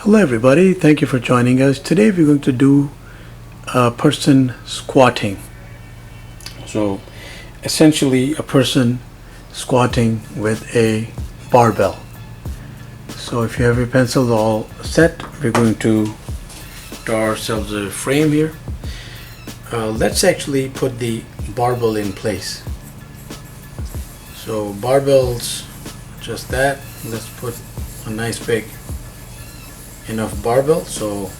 Hello everybody, thank you for joining us. Today we're going to do a person squatting. So essentially a person squatting with a barbell. So if you have your pencils all set, we're going to draw ourselves a frame here. Let's actually put the barbell in place. So barbells, just that. Let's put a nice big enough barbell, so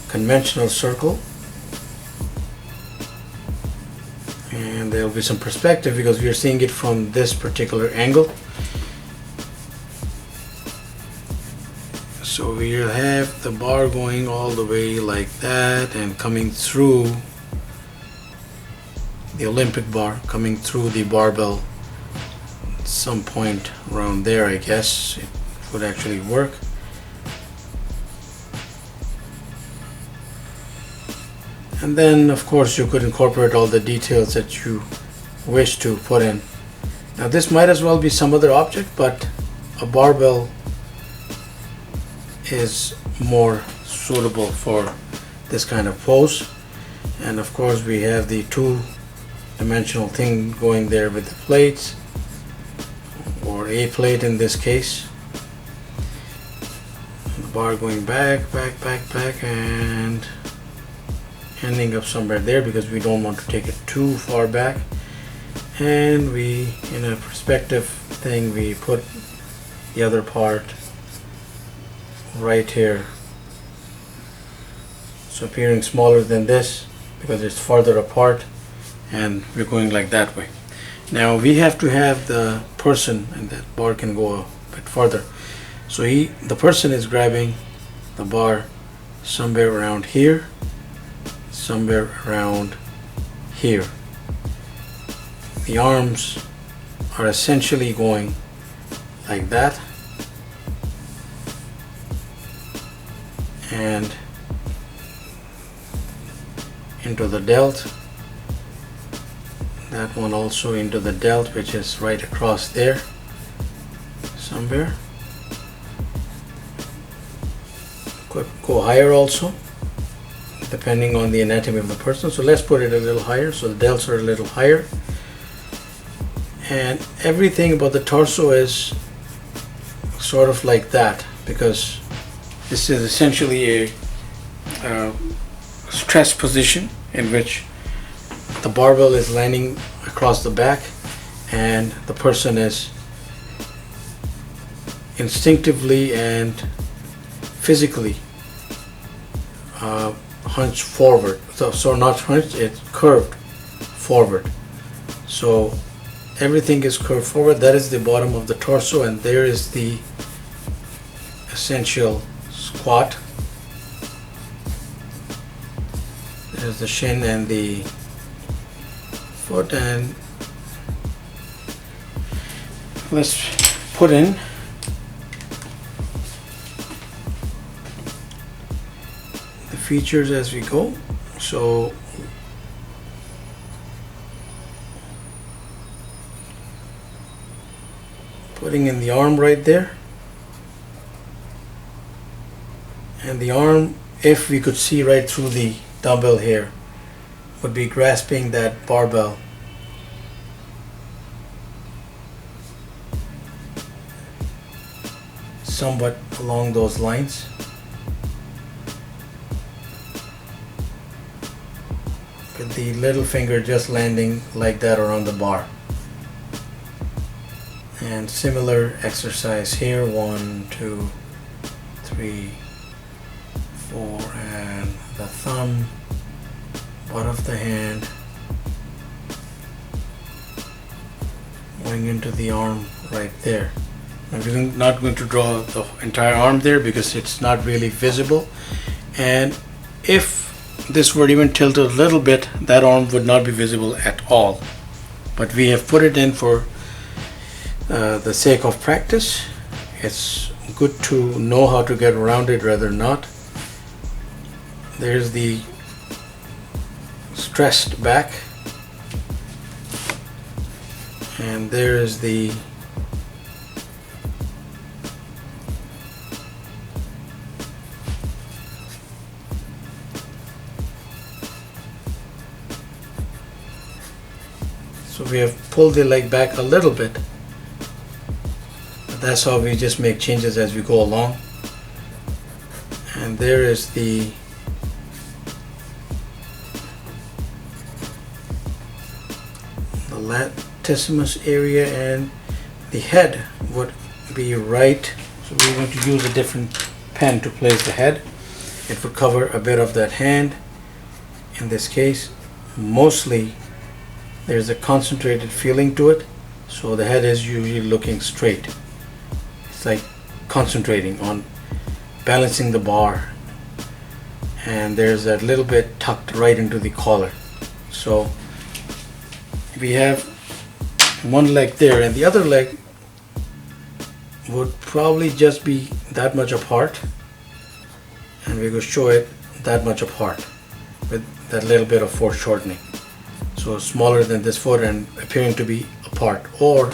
conventional circle, and there will be some perspective because we are seeing it from this particular angle. So we'll have the bar going all the way like that and coming through the Olympic bar, coming through the barbell at some point around there. I guess it would actually work. And then of course you could incorporate all the details that you wish to put in. Now this might as well be some other object, but a barbell is more suitable for this kind of pose. And of course we have the two-dimensional thing going there with the plates, or a plate in this case. The bar going back, and ending up somewhere there because we don't want to take it too far back. And we, in a perspective thing, we put the other part right here, so appearing smaller than this because it's farther apart, and we're going like that way. Now we have to have the person, and that bar can go a bit farther, so the person is grabbing the bar somewhere around here, somewhere around here. The arms are essentially going like that, and into the delt. That one also into the delt, which is right across there somewhere. Could go higher also, depending on the anatomy of the person. So let's put it a little higher, so the delts are a little higher. And everything about the torso is sort of like that, because this is essentially a stress position in which the barbell is landing across the back and the person is instinctively and physically hunched forward. So not hunched, it's curved forward. So everything is curved forward. That is the bottom of the torso, and there is the essential squat. There's the shin and the foot, and let's put in the features as we go. So putting in the arm right there, and the arm, if we could see right through the dumbbell here, would be grasping that barbell. Somewhat along those lines. With the little finger just landing like that around the bar. And similar exercise here, 1, 2, 3, 4, and the thumb, butt of the hand, going into the arm right there. I'm not going to draw the entire arm there because it's not really visible, and if this were even tilted a little bit, that arm would not be visible at all. But we have put it in for the sake of practice. It's good to know how to get around it rather not. There's the stressed back, and there is the So we have pulled the leg back a little bit. But that's how we just make changes as we go along. And there is the latissimus area, and the head would be right. So we're going to use a different pen to place the head. It would cover a bit of that hand. In this case, mostly there's a concentrated feeling to it, so the head is usually looking straight. It's like concentrating on balancing the bar, and there's that little bit tucked right into the collar. So we have one leg there, and the other leg would probably just be that much apart, and we will show it that much apart with that little bit of foreshortening. So smaller than this foot and appearing to be apart. Or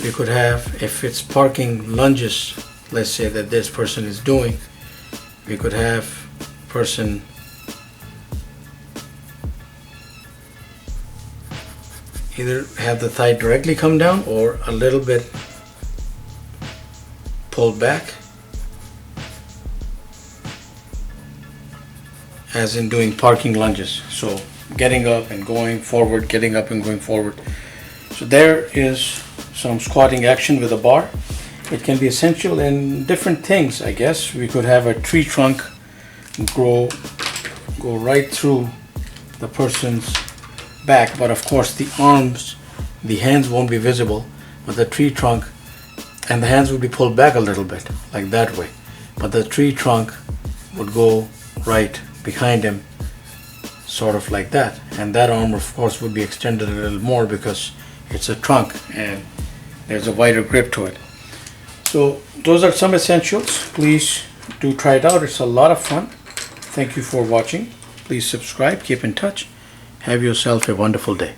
we could have, if it's parking lunges, let's say that this person is doing, we could have person either have the thigh directly come down or a little bit pulled back, as in doing parking lunges. So getting up and going forward, getting up and going forward. So there is some squatting action with a bar. It can be essential in different things, I guess. We could have a tree trunk go right through the person's back, but of course the arms, the hands won't be visible, but the tree trunk and the hands would be pulled back a little bit, like that way. But the tree trunk would go right behind him, sort of like that, and that arm of course would be extended a little more because it's a trunk and there's a wider grip to it. So those are some essentials. Please do try it out. It's a lot of fun. Thank you for watching. Please subscribe, keep in touch. Have yourself a wonderful day.